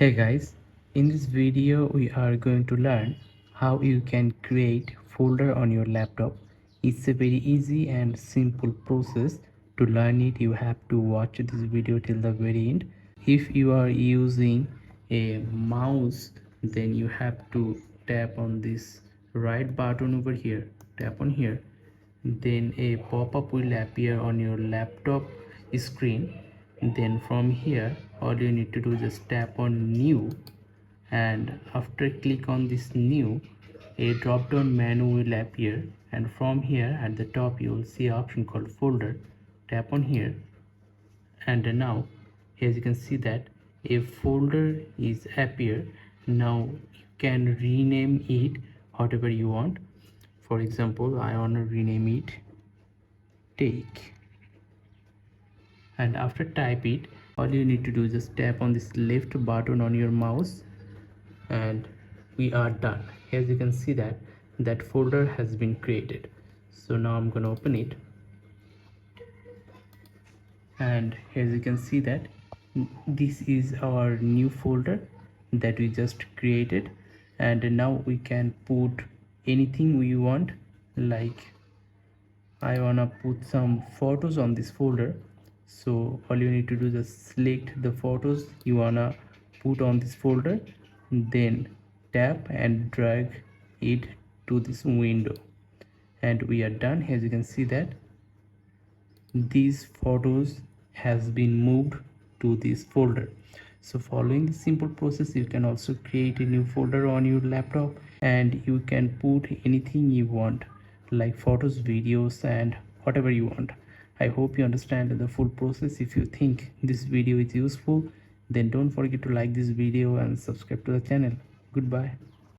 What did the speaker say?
Hey guys, in this video we are going to learn how you can create folder on your laptop. It's a very easy and simple process. To learn it, you have to watch this video till the very end. If you are using a mouse, then you have to tap on this right button over here. Tap on here, then a pop-up will appear on your laptop screen. Then from here all you need to do is just tap on new, and after click on this new, a drop down menu will appear, and from here at the top you will see an option called folder. Tap on here, and now as you can see that a folder is appear. Now you can rename it whatever you want. For example, I want to rename it take, and after type it, all you need to do is just tap on this left button on your mouse, and we are done. As you can see that folder has been created. So now I'm going to open it, and as you can see that this is our new folder that we just created. And now we can put anything we want, like I wanna put some photos on this folder. So all you need to do is just select the photos you wanna put on this folder, then tap and drag it to this window, and we are done. As you can see that these photos has been moved to this folder. So following this simple process, you can also create a new folder on your laptop, and you can put anything you want, like photos, videos, and whatever you want. I hope you understand the full process. If you think this video is useful, then don't forget to like this video and subscribe to the channel. Goodbye.